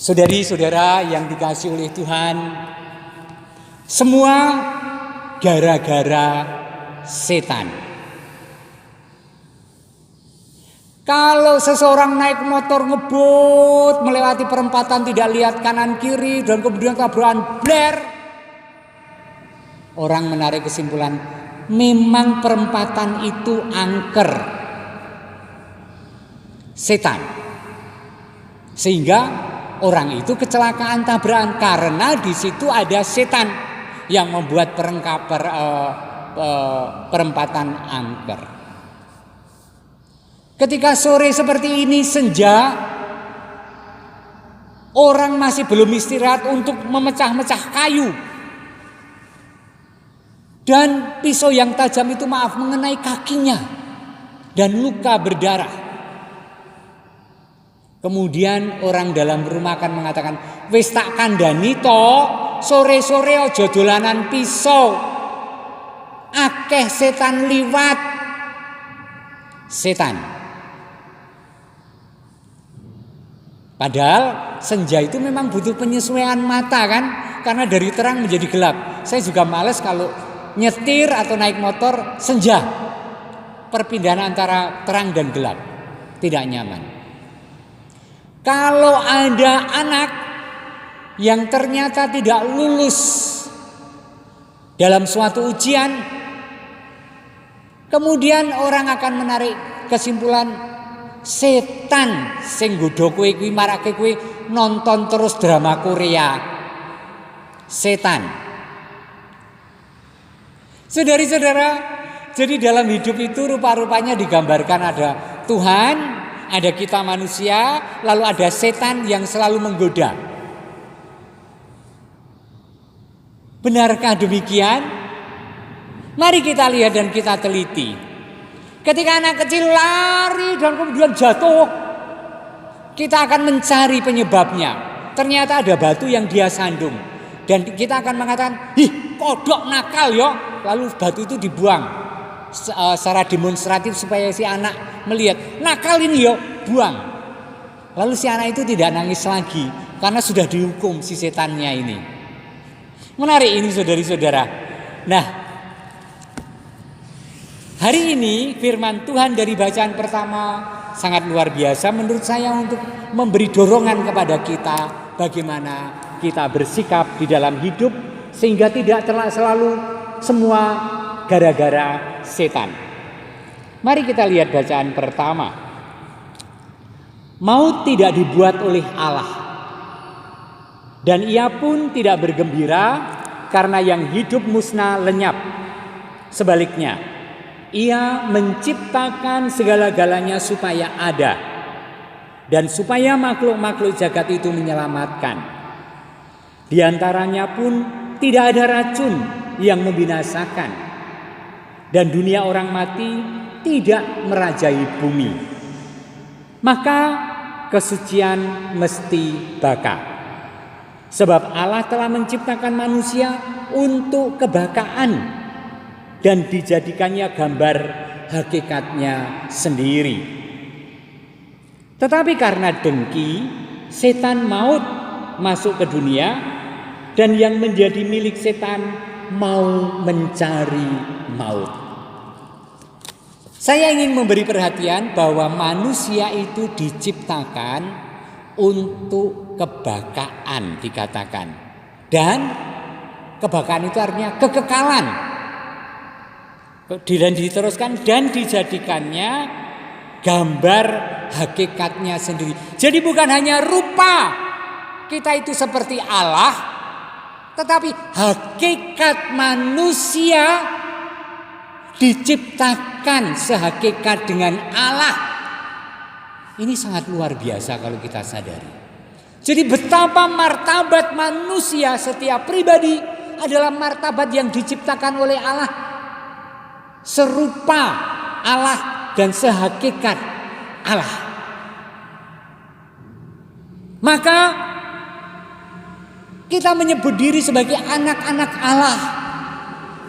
Saudari-saudara yang dikasihi oleh Tuhan, semua gara-gara setan. Kalau seseorang naik motor ngebut melewati perempatan tidak lihat kanan kiri dan kemudian tabrakan bler, orang menarik kesimpulan memang perempatan itu angker setan, sehingga orang itu kecelakaan tabrakan karena di situ ada setan yang membuat perempatan angker. Ketika sore seperti ini senja, orang masih belum istirahat untuk memecah-mecah kayu. Dan pisau yang tajam itu mengenai kakinya dan luka berdarah. Kemudian orang dalam rumah akan mengatakan, wis tak kandhani to, sore-sore aja dolanan pisau. Akeh setan liwat. Setan. Padahal senja itu memang butuh penyesuaian mata kan, karena dari terang menjadi gelap. Saya juga males kalau nyetir atau naik motor senja. Perpindahan antara terang dan gelap tidak nyaman. Kalau ada anak yang ternyata tidak lulus dalam suatu ujian, kemudian orang akan menarik kesimpulan setan sing nggodha kowe kuwi marake kowe nonton terus drama Korea. Setan. Saudari-saudara, jadi dalam hidup itu rupa-rupanya digambarkan ada Tuhan, ada kita manusia, lalu ada setan yang selalu menggoda. Benarkah demikian? Mari kita lihat dan kita teliti. Ketika anak kecil lari dan kemudian jatuh, kita akan mencari penyebabnya. Ternyata ada batu yang dia sandung. Dan kita akan mengatakan, "Ih, kodok nakal yo." Lalu batu itu dibuang secara demonstratif supaya si anak melihat, nakal ini yo, buang. Lalu si anak itu tidak nangis lagi karena sudah dihukum si setannya ini. Menarik ini saudari-saudara. Nah, hari ini firman Tuhan dari bacaan pertama sangat luar biasa menurut saya untuk memberi dorongan kepada kita bagaimana kita bersikap di dalam hidup sehingga tidak selalu semua gara-gara setan. Mari kita lihat bacaan pertama. Maut tidak dibuat oleh Allah, dan ia pun tidak bergembira karena yang hidup musnah lenyap. Sebaliknya, ia menciptakan segala-galanya supaya ada, dan supaya makhluk-makhluk jagat itu menyelamatkan. Di antaranya pun tidak ada racun yang membinasakan, dan dunia orang mati tidak merajai bumi. Maka kesucian mesti baka, sebab Allah telah menciptakan manusia untuk kebakaan dan dijadikannya gambar hakikatnya sendiri. Tetapi karena dengki, setan maut masuk ke dunia, dan yang menjadi milik setan mau mencari maut. Saya ingin memberi perhatian bahwa manusia itu diciptakan untuk kebakaan dikatakan. Dan kebakaan itu artinya kekekalan. Dan diteruskan dan dijadikannya gambar hakikatnya sendiri. Jadi bukan hanya rupa kita itu seperti Allah, tetapi hakikat manusia diciptakan sehakikat dengan Allah. Ini sangat luar biasa kalau kita sadari. Jadi betapa martabat manusia setiap pribadi adalah martabat yang diciptakan oleh Allah, serupa Allah dan sehakikat Allah. Maka kita menyebut diri sebagai anak-anak Allah.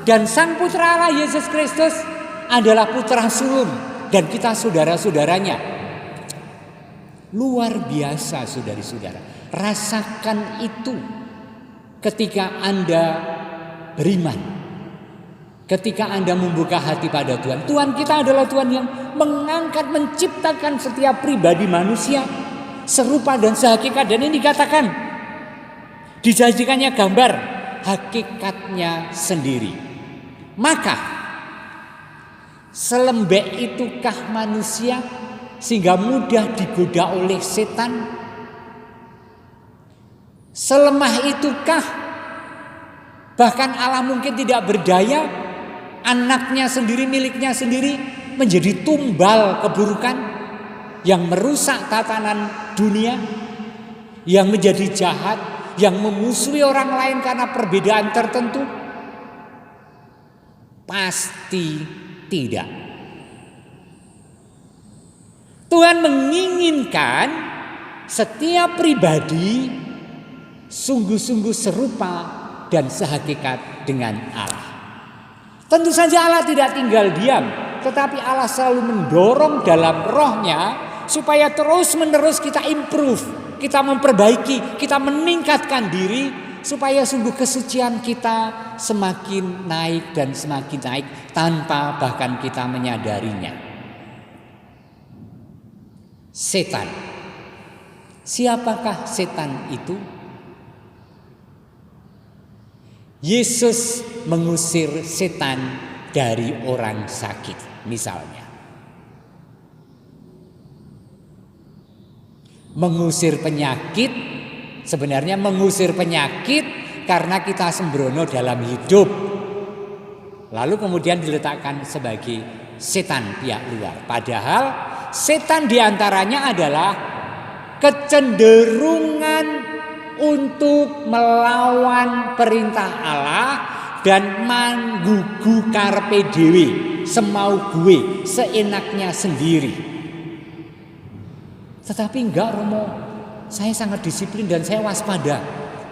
Dan Sang Putra Allah Yesus Kristus adalah putra sulung dan kita saudara-saudaranya. Luar biasa saudari-saudara. Rasakan itu ketika Anda beriman. Ketika Anda membuka hati pada Tuhan. Tuhan kita adalah Tuhan yang mengangkat, menciptakan setiap pribadi manusia serupa dan sehakikat. Dan ini dikatakan, dijanjikannya gambar hakikatnya sendiri. Maka selembek itukah manusia sehingga mudah digoda oleh setan? Selemah itukah bahkan Allah mungkin tidak berdaya, anaknya sendiri, miliknya sendiri menjadi tumbal keburukan yang merusak tatanan dunia, yang menjadi jahat, yang memusuhi orang lain karena perbedaan tertentu? Pasti tidak. Tuhan menginginkan setiap pribadi sungguh-sungguh serupa dan sehakikat dengan Allah. Tentu saja Allah tidak tinggal diam, tetapi Allah selalu mendorong dalam rohnya supaya terus-menerus kita improve, kita memperbaiki, kita meningkatkan diri supaya sungguh kesucian kita semakin naik dan semakin naik tanpa bahkan kita menyadarinya. Setan. Siapakah setan itu? Yesus mengusir setan dari orang sakit, misalnya. Mengusir penyakit, sebenarnya mengusir penyakit karena kita sembrono dalam hidup. Lalu kemudian diletakkan sebagai setan pihak luar. Padahal setan diantaranya adalah kecenderungan untuk melawan perintah Allah dan manggugu karpe dewe, semau gue, seenaknya sendiri. Tetapi enggak, Romo, saya sangat disiplin dan saya waspada.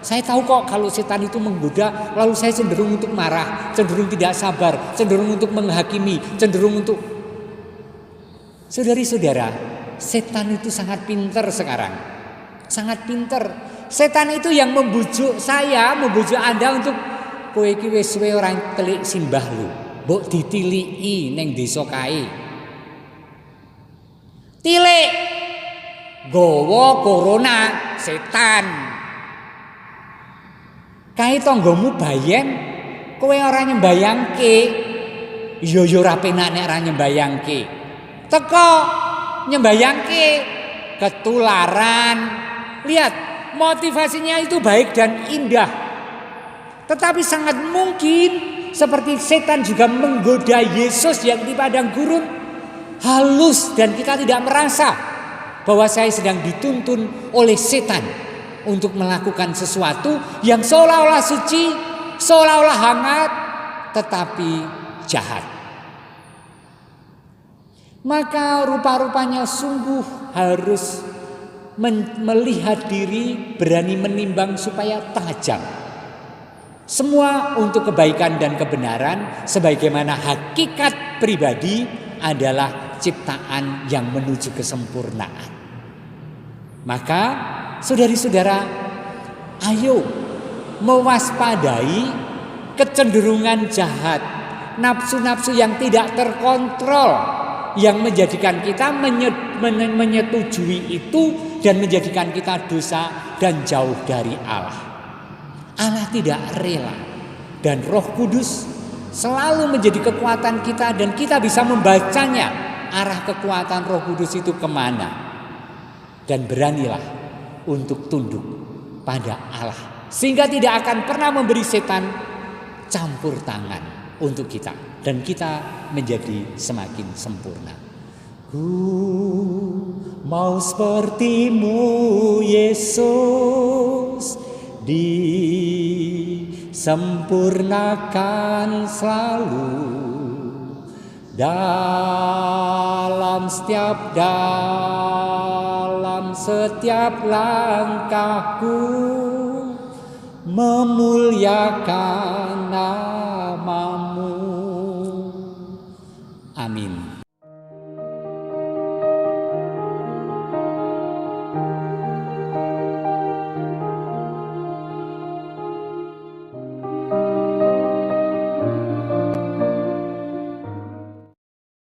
Saya tahu kok kalau setan itu menggoda, lalu saya cenderung untuk marah, cenderung tidak sabar, cenderung untuk menghakimi, cenderung untuk... Saudari-saudara, setan itu sangat pinter sekarang. Sangat pinter. Setan itu yang membujuk saya, membujuk Anda untuk kowe iki wis suwe ora telik simbah lu. Mbok ditiliki ning desa kae. Tilik. Gowo corona, setan. Kae tanggamu bayen, kowe ora nyembayangke. Ya ora penak nek ora nyembayangke. Teko nyembayangke ketularan. Lihat, motivasinya itu baik dan indah. Tetapi sangat mungkin seperti setan juga menggoda Yesus yang di padang gurun, halus dan kita tidak merasa bahwa saya sedang dituntun oleh setan untuk melakukan sesuatu yang seolah-olah suci, seolah-olah hangat, tetapi jahat. Maka rupa-rupanya sungguh harus melihat diri, berani menimbang supaya tajam. Semua untuk kebaikan dan kebenaran, sebagaimana hakikat pribadi adalah ciptaan yang menuju kesempurnaan. Maka saudari-saudara, ayo mewaspadai kecenderungan jahat, nafsu-nafsu yang tidak terkontrol, yang menjadikan kita menyetujui itu dan menjadikan kita dosa dan jauh dari Allah. Allah tidak rela, dan Roh Kudus selalu menjadi kekuatan kita dan kita bisa membacanya arah kekuatan Roh Kudus itu kemana. Dan beranilah untuk tunduk pada Allah, sehingga tidak akan pernah memberi setan campur tangan untuk kita, dan kita menjadi semakin sempurna. Ku mau sepertimu Yesus, disempurnakan selalu dalam setiap langkahku, memuliakan